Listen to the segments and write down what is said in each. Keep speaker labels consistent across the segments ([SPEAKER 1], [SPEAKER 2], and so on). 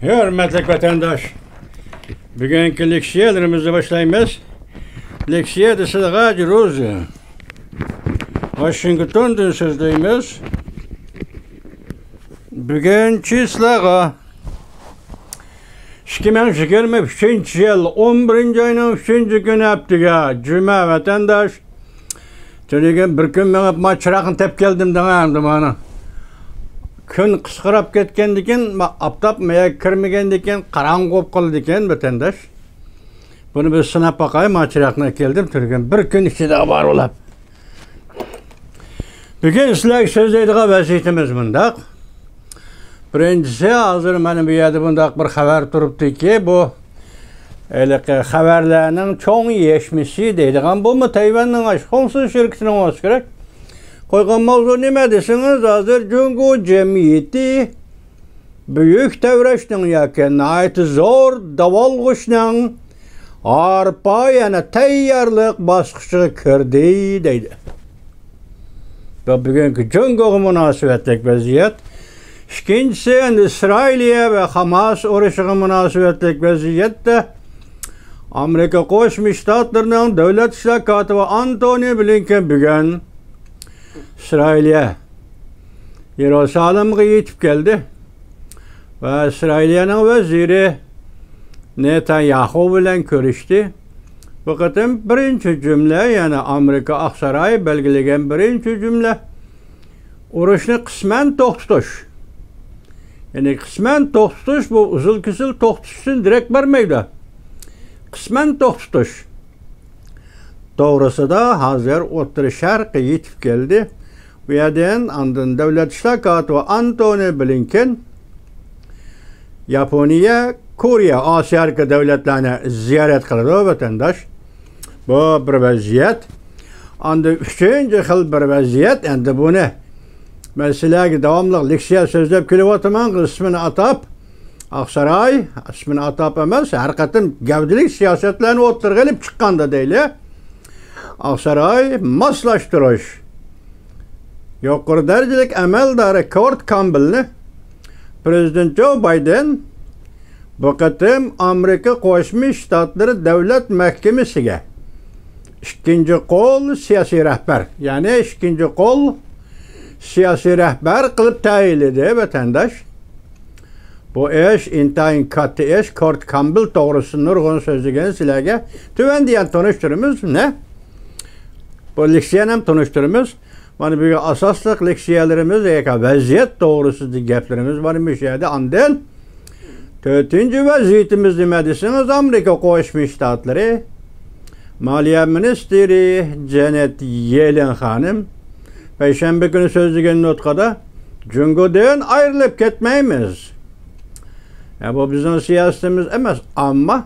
[SPEAKER 1] Hürmetli vatandaş, bugünkü leksiyalarımızı başlayımız. Leksiya da sıdağa Rozu. Washington'dan sözdeyimiz. Bugün çislağa 2023 yıl 11. ayının 3. günü yaptığa Cuma vatandaş. Tönegen bir gün ben maçıraqın tep geldim dağındım bana. Gün kısqırap ketkendiken, aptap maya kirmegendiken, qarang qop qaldiken vatandaş. Bunu bir sınap bakayım, maçıraqına geldim. Tönegen bir gün içinde var olap. Bugün sizlerge sözdeydiğe vaziyetimiz bundaq. Birincisi, hazır benim bir yerde bundaq bir haber turuptu ki, bu haberlerinin çoğun yeşmisi deydiğen bu mu Tayvan'ın aşkonsuz şirketinin olması gerek. Koygan mavzu nime desiniz, hazır Cungu cemiyeti büyük devreştin yaken ait zor davalgışının arpa yani tayyarlık baskışı kirdi deydi. Ve bugünkü Cungu'ya münasebetlik vaziyet. İkincisi İsrail'e ve Hamas uğraşığı münasebetlik vaziyette Amerika Koşmuş Ştatlarının Devlet İşler Katibi Antony Blinken bugün İsrail'e Yerusalim'e yetip geldi ve İsrail'in veziri Netanyahu ile görüştü. Fakat birinci cümle yani Amerika Aksaray'ı belgeleyen birinci cümle uğraşını kısmen toxtuş. Yani kısmen toxtuş bu uzun kısil toxtuşun direkt vermeydi. Kısmen toxtuş. Doğrusu da hazır Orta Şark'a yetip geldi. Bu yerden andın Devlet İşler Katibi Antony Blinken Japonya, Kore, Asya devletlerine ziyaret kıldı vatandaş. Bu bir vaziyet. Andı üçüncü xil bir vaziyet. Endi bunu mesela devamlı leksiya sözlep kelivatımın ismini atap Aksaray, ismini atap emas, harikatın gavdilik siyasetlerini oturgelip çıkkanda değil. Aksaray maslaştırış. Yukarı derecelik emeldarı Kurt Campbell'ni Prezident Joe Biden bu kıtım Amerika Koşmuş Ştatları Devlet Mahkemesi'ne ikinci kol siyasi rehber yani ikinci kol siyasi rehber kılıp tayin ediyor vatandaş. Bu iş intayın katı iş Kurt Campbell doğrusu nurgun sözlüğün silahı tüven diyen tanıştırımız ne? Bu leksiyenem tanıştırımız bana büyük asaslık leksiyelerimiz vaziyet doğrusu geplerimiz var bir şeyde andel. Dördüncü vaziyetimiz demedisiniz Amerika Koşmuş Ştatları Maliye Ministeri Janet Yellen hanım Perşembe günü sözlüğün notkada Cungu'dan ayrılıp gitmeyimiz. Bu bizim siyasetimiz emas ama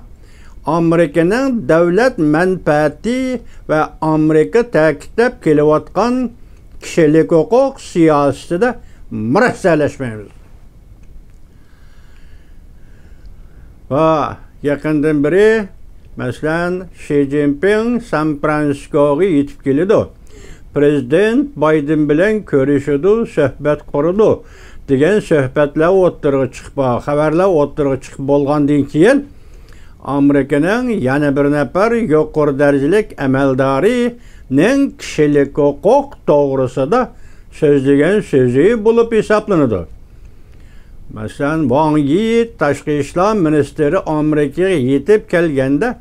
[SPEAKER 1] Amerika'nın devlet menfaati ve Amerika takip kelivatkan kişilik hukuk siyaseti de mürəssələşməyimiz. Ve yakından biri mesela Xi Jinping San Francisco'ya yetip geldi. Prezident Biden bilen görüşüdü, söhbet kurudu. Degen söhbetler oturğa çıkpa, haberler oturğa çıkıp bolgandan keyin Amerika'nın yana bir nefer yukarı derecelik emeldarının kişilik hukuk doğrusu da sözlüğün sözü bulup hesaplanıdı. Mesela Wang Yi Taşqi İşler Ministeri Amerika'ya yetip kelgende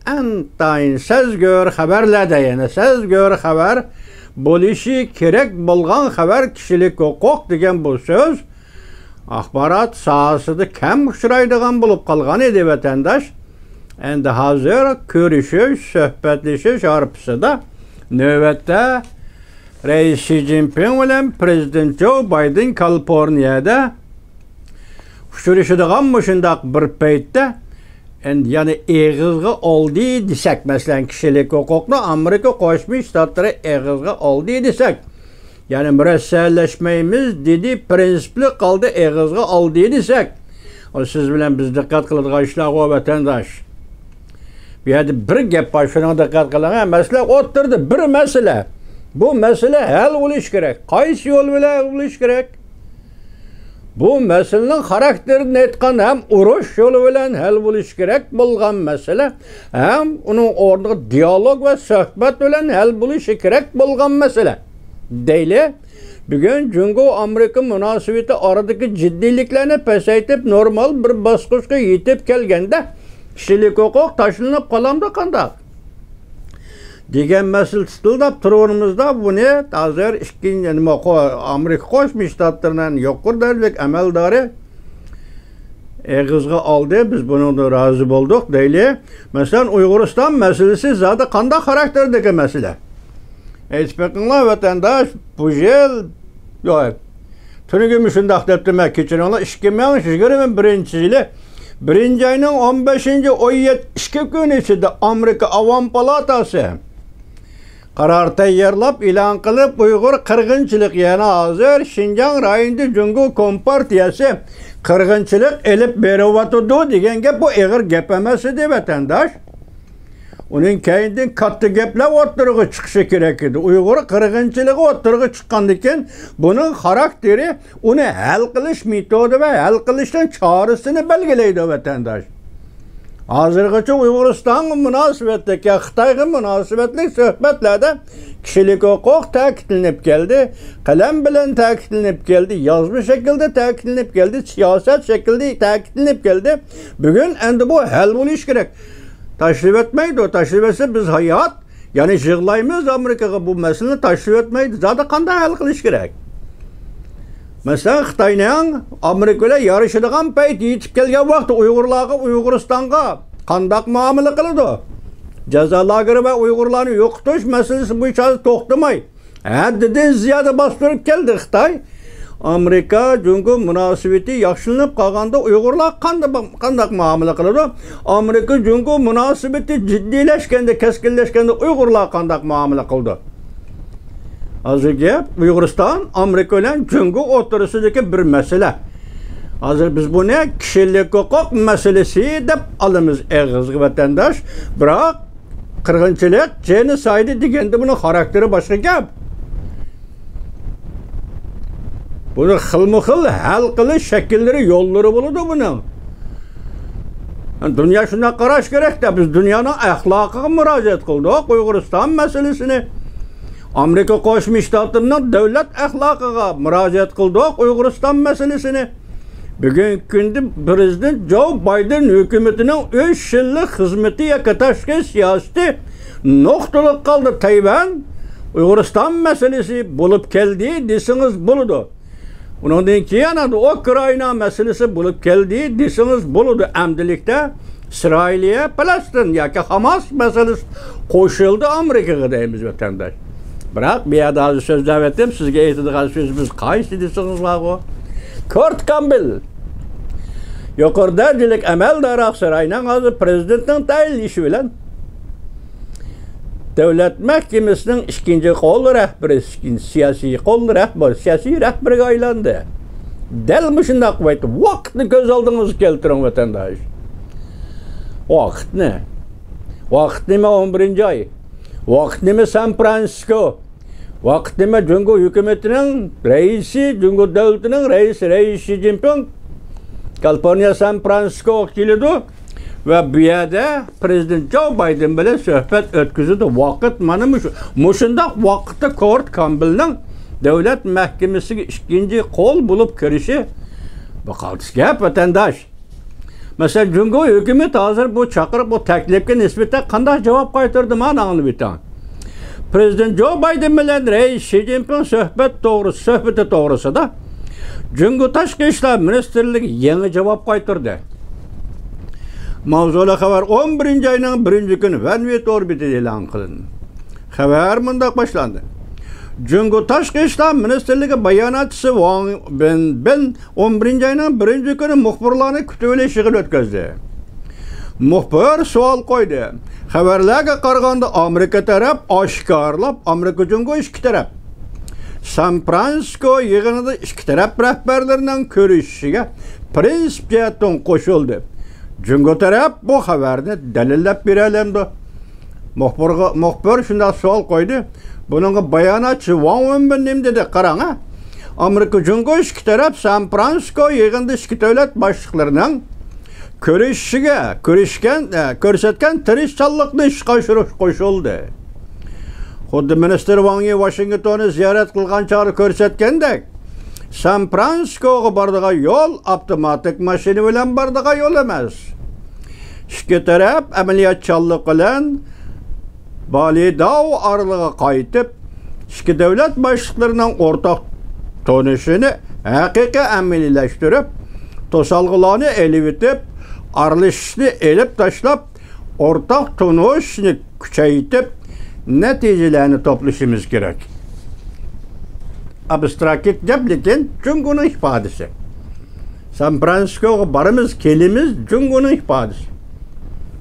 [SPEAKER 1] entayın söz gör haberlerde yani söz gör haber buluşu kerek bulgan haber kişilik hukuk degen bu söz axbarat sahasıda kam uçraydigan bulup kalgan edi vatandaş. Endi hazır görüşüş, söhbetleşiş arpısıda növbette Reis Xi Jinping ile Prezident Joe Biden Kaliforniyada uçuruşuduğun şundaq bir peytde yani eğizgi oldu desek mesela kişilik hukuklu Amerika Koşmuş Ştatları eğizgi oldu desek yani mürəssələşməyimiz dedi prinsipli kaldı eğizgi oldu desek o siz bilen biz dikkat kılıdıq işler o vatandaş bir hadi bir gep başına dikkat kılın mesela oturdu bir mesele bu mesele hal oluş gerek qaysi yol bilen oluş gerek bu meselenin karakterini etken hem uruş yolu bilen hal buluş gerek bulgan mesele hem onun orada diyalog ve sohbet bilen hal buluş gerek bulgan mesele. Değil. Bugün Cungo-Amerika münasebeti aradaki ciddiliklerini pesaytip normal bir baskışa yetip kelgende kişilik hukuk taşınıp kalamda kandak. Degen mesele tutuldap turumuzda bunu hazır işkin Amerika Koşmuş Ştatlarından yokur derlik emeldari eğizga aldı. Biz bunu da razı bulduk değil. Mesela Uyguristan meselesi zaten kandak karakterdeki mesele. Etspekinler vatandaş bu yıl yok. Tünügü şundak deptime keçirenler 2021 birinci ayının 15. oy 2 gün içinde Amerika Avam Palatası karar tayarlap ilan kılıp Uygur kırgınçılık yani hazır Şinjan rayında Cungo Kompartiyası kırgınçılık elip berivatudu degen gep bu eğer gepemesi de vatandaş. Onun kendinden katı gepler oturuğu çıkışı gerekirdi. Uygur kırgınçılığı oturuğu çıkandıkken bunun karakteri onu hal kılış metodu ve hal kılışın çağrısını belgeleydi vatandaş. Hazırgıçı Uyguristan münasebetteki Xitay'ın münasebetlik sohbetlerde kişilik hukuk takitlenip geldi, kalem bilen takitlenip geldi, yazmış şekilde takitlenip geldi, siyaset şekilde takitlenip geldi. Bugün endi bu hal buluş gerek. Taşrif etmeydi o. Taşrif etse biz hayat yani jığlayımız Amerika'ya bu meseleyi taşrif etmeydi. Zaten kanda hal kılış gerek. Mesela Xitay'ın Amerika'yla yarışıdığın peyt yetip gelgen vakti Uyguristan'a kandak muamele kılıdı. Ceza lagırı ve Uygurlarını yok tutuş meselesi bu içeride toxtamay. Haddidan ziyade bastırıp geldi Xitay. Amerika Cungo münasebeti yaxşılanıp kalganda Uygurlar kandak muamele kılıdı. Amerika Cungo münasebeti ciddileşkende, keskinleşkende Uygurlar kandak muamele kıldı. Hazır gep Uyguristan Amerika ile Cungo oturusundaki bir mesele. Hazır biz bunu kişilik hukuk meselesi dep alımız eğizgi vatandaş. Bırak kırgınçılık, genocide degende bunun karakteri başka gep. Bunu xilma-xil hal qilish şekilleri, yolları buludu bunun. Yani dünya şuna qarash gerek de biz dünyanın ahlakıga müracaat qildik Uyguristan meselesini. Amerika Qo'shma Shtatlarining davlat ahlakıga müracaat qildik Uyguristan meselesini. Bugungi kunda Prezident Joe Biden hukumatining 3 yillik xizmati yakatashki siyosati nuqtalik qoldi. Tayvan Uyguristan meselesi bulup keldi desiniz buludu. Ondan keyin Ukrayna meselesi bulup geldi desiniz buludu. Amdilikte İsrail'e Palestin yoki Hamas meselesi qo'shildi Amerikaga deymiz vatandaş. Bırak bir yerde sözler ettim sizge aytadigan sözümüz qaysi desiniz o? Kurt Campbell yuqorida dilik amaldor Aksarayning hozir prezidentning tayinlashi bilan Devlet Mahkemesi'nin ikinci kol rehberi, siyasi kol rehberi, siyasi rehberi aylandı. Delmişinde kuvveti, vaktini göz aldığınızı keltirin vatandaş. Vakt ne? Vakt ne mi 11. ay? Vakt ne mi San Francisco? Vakt ne mi Cungo hükümetinin reisi, Cungo devletinin reisi Xi Jinping? Kaliforniya San Francisco kilidi. Ve bir yerde Prezident Joe Biden bilen sohbet ötküzüdü. Vakit mana muşunda vakitte Kurt Campbell'ning devlet mahkemesiga ikinci kol bulup kirişi bakaltız gap vatandaş. Mesela Cungo hükümet hazır bu çakırıp bu teklifke nispeten kanday cevap qaytardı mana anlıbitan. Prezident Joe Biden bilen reis Xi Jinping sohbeti doğrusu da Cungo Tashqi ishlar ministerligi yangi cevap qaytardı. Mavzula xabar 11. ayının 1. günü Vanvet orbiti e'lon qilindi. Xabar mundaq boshlandı. Cungo Tashqi ishlar ministerligi bayonotchisi Wang Bin 11. ayının 1. günü muxbirlarni kutib olish yig'ini o'tkazdi. Muxbir savol qo'ydi. Xabarlarga qaraganda Amerika taraf oshkorlab, Amerika Cungo ikki taraf San Francisco yig'inida ikki taraf rahbarlarining ko'rishishiga prinsip jihatdan qo'shildi. Cungo taraf bu xabarni dalillab berelemdi. Muxbir shunday savol qo'ydi. Buningga bayonotchi Wang Bin nima dedi? Qarang, Amerika Cungo iki taraf San Francisco yığında iki devlet başlıklarının ko'rsatgan tirishchanlikni ishga oshirish qo'shildi. Xuddi minister Wang Yi Washingtonni ziyorat qilgan chog'da ko'rsatgandek, San Fransiskoga boradigan yo'l avtomatik mashina bilan boradigan yo'l emas. Ikki taraf amaliyotchanlik bilan Balidao oralig'iga qaytib, ikki davlat boshliqlarining o'rtaq tonishini haqiqiy amaliylashtirib, to'salg'ilarni elib o'tib, aralashishni elib tashlab, o'rtaq tonishni kuchaytirib, natijalarni to'plashimiz kerak. Abstrakt gap, lekin Jungoning ifodasi. San Fransiskoga boramiz, kelimiz Jungoning ifodasi.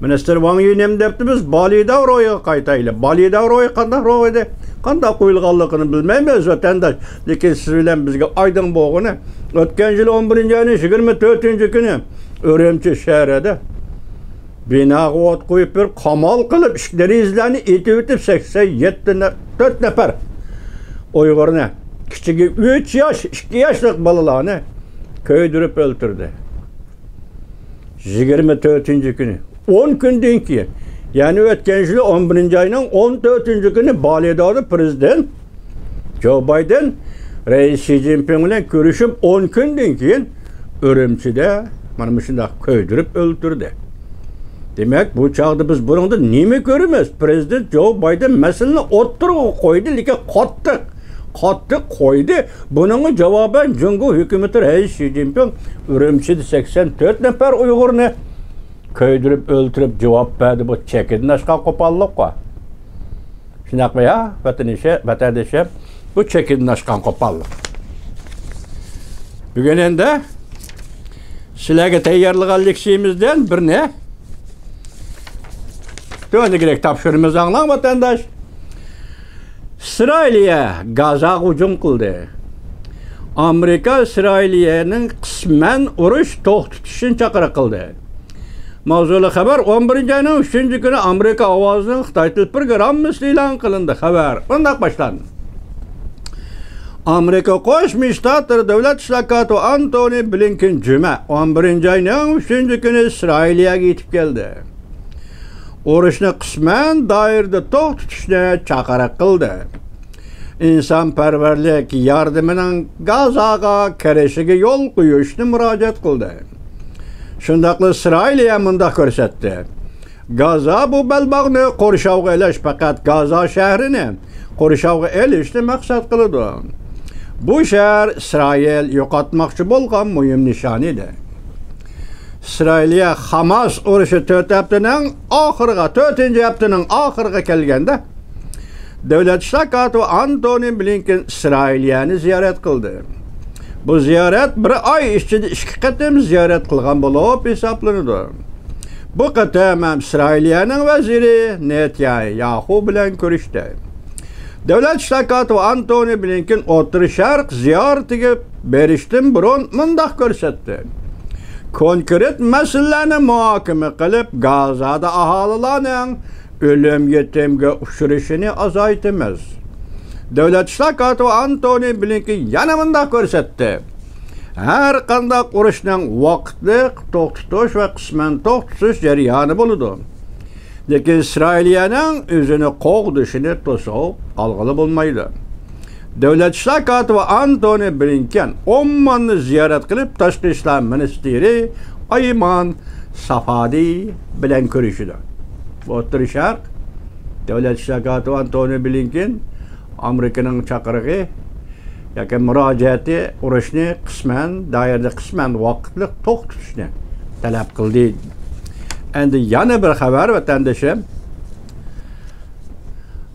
[SPEAKER 1] Minister Wang Yi nem debdi, biz Balidao ro'yiga qaytaylik. Balidao ro'yi qanday ro'y edi? Qanday qo'yilganligini bilmaymiz vatandaş. Lekin siz bilan bizga oydin bo'lg'ini, o'tgan yil 11-oyning 24-kuni Urumchi shahrida binoga o't qo'yib bir qamal qilib, ishlarni etib o'tib 4 nafar Uyg'urni, kichigi 3 yosh, 2 yoshlik bolalarni ko'ydirib o'ldirdi. 24-kuni 10 kundan keyin, ya'ni o'tgan yil 11-oyning 14-kuni Balidaoda prezident Joe Biden Reis Xi Jinping bilan ko'rishib 10 kundan keyin Urumchida mana shunday ko'ydirib o'ldirdi. Demak, bu chog'da biz buningda nima ko'ramiz? Prezident Joe Biden masalani o'ttirib qo'ydi, lekin qattiq qo'ydi. Buning javoban Jungo hukumati Reis Xi Jinping Urumchida 84 nafar Uyg'urni ko'ydirib o'ldirib javob berdi. Bu chekinashga qo'pollikqa. Shunaqmi ya? Vatandashi bu chekinashgan qo'pollik. Bugun endi sizlarga tayyorlagan leksiyamizdan birni to'g'ri topshirimiz anglang vatandaş. İsrail'e Gaza hücum qildi. Amerika İsrail'ning qisman urush to'xtatishini chaqiriq qildi. Mavzuli xabar 11-oyning 3-kuni Amerika ovozining Xitoy til programmasi e'lon qilindi. Xabar bunday boshlandi. Amerika Qo'shma Shtatlar davlat ishloqoti Antony Blinken juma 11-oyning 3-kuni Isroilga yetib keldi. Urushni qisman doirada to'xtatishni chaqiriq qildi. İnsanparvarlik yordamining Gazaga kirishiga yo'l qo'yishni murojaat qildi. Shundaqli Isroilga mundaq ko'rsatdi. Gaza bu balbog'ni qo'rshovga ilish, faqat Gaza shahrini qo'rshovga ilishni maqsad qiladi. Bu shahar Isroil yo'qotmoqchi bo'lgan muhim nishon edi. İsrail'e Hamas urushi 4-haftaning oxiriga kelganda davlat ishloqoti Antony Blinken İsrailni ziyorat qildi. Bu ziyorat bir oy ichida 2 qatim ziyorat qilgan bo'lib hisoblanadi. Bu qatam ham İsrailning vaziri Netanyahu bilan ko'rishdi. Davlat ishloqoti Antony Blinken O'rta Sharq ziyoratiga berishdan burun mundaq ko'rsatdi. Konkret masalalarni muhokama qilib, Gazada aholilarning o'lim yetimga uchrashini azaytamiz. Davlat ishloqoti Antony Blinken yana bunday ko'rsatdi. Har qanday urushning vaqtli to'xtatish va qisman to'xtatish jarayoni bo'ladi. Lekin İsrailning o'zini qo'g'dishini to'sib qolg'ili bo'lmaydi. Davlat ishloqoti va Antony Blinken Ommanni ziyorat qilib, tashqi ishlar ministri Ayman Safadi bilan ko'rishdi. O'rta Sharq davlat ishloqoti va Antony Blinken Amerikaning chaqirig'i yoki murojaati urushni qisman doirada qisman vaqtli to'xtatishni talab qildi. Endi yana bir xabar vatandoshim.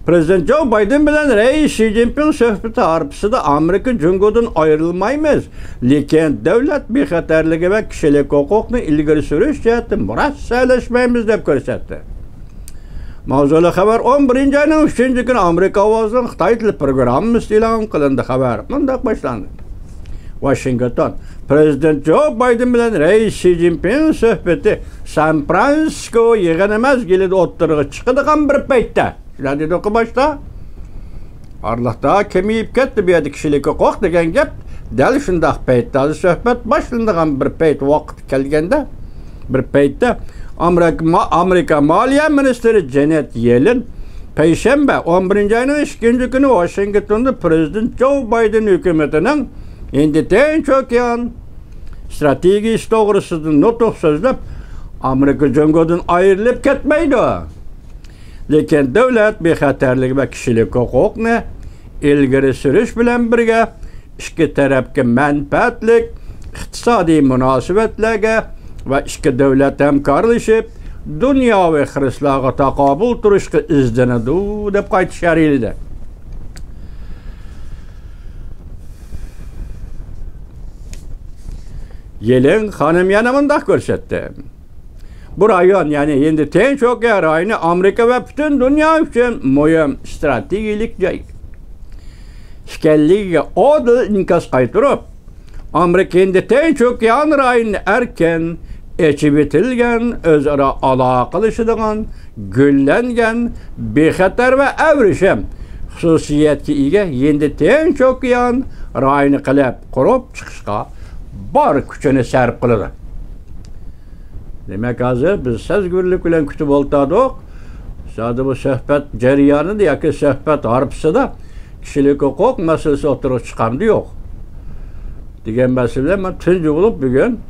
[SPEAKER 1] Prezident Joe Biden bilan Reis Xi Jinping suhbati arifasida Amerika Jungodan ayrilmaymiz, lekin davlat bexatarligi va kishilik huquqni ilgari surish jihati murassalashmaymiz deb ko'rsatdi. Mavzuli xabar 11-oyning 3-kuni Amerika ovozining Xitoy til programmasi e'lon qilindi. Xabar bunday boshlandi. Washington Prezident Joe Biden bilan Reis Xi Jinping suhbati San Fransisko yig'ini mazgilida o'ttirg'i chiqadigan bir paytda. Shunday dedi o'qi boshda. Arlaqda kemiyib ketdi bu yerda kishilik huquq degan gap Däl şundaq peýtde söhbet başlandygan bir peýt wagt kelgende, bir peýtde Amerika Maliýe Ministri Janet Yellen Peýşembe 11-nji aýynyň 2-nji güni Washingtonda Prezident Joe Biden hökümetiniň Indo-Tinç strategiyasi dogrusyda nutuk sözlep Amerika jöngödün aýrylyp ketmeýdi. Lekin döwlet bexaterligi we kişilik hukukny ilgiri sürüş bilen birge iki tarapga menfaatlik iqtisadi münasibetlerge ve iki döwlet hemkarlaşyp dünýäwi hyrslarga takabul turuşga izlenedi dep gaýtýar idi. Yellen hanım yanımında görsetdi. Bu rayon yani Hindi-Tinç okyanı rayonu Amerika ve bütün dünya için mühim stratejik yer. Şikəlliğe odul inkas qaytırıp Amerika Hindi-Tinç okyanı rayonu erken eçibitilgen, özara alaqalışıdığın, güllengen, bexatar ve evrişem hususiyetki ige Hindi-Tinç okyanı rayonu qilib kurup çıkışqa bar küçüne sərp qılıdı. Demek hazır biz sezgürlük bilen kütüp oltadık. Sadı bu söhbet ceryanı da yaki söhbet harpısı da kişilik hukuk meselesi oturup çıkandı yok. Digen mesele ben tüncü bulup bugün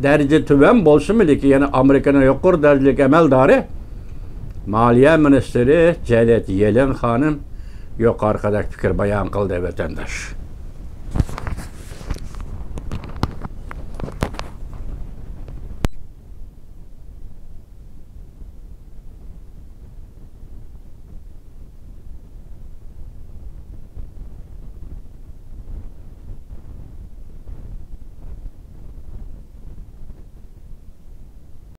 [SPEAKER 1] derece tüven bolsun bile ki yani Amerika'nın yokur derecelik emeldari Maliye Ministeri Janet Yellen hanım yok arkadaş fikir bayan kıldı vatandaş.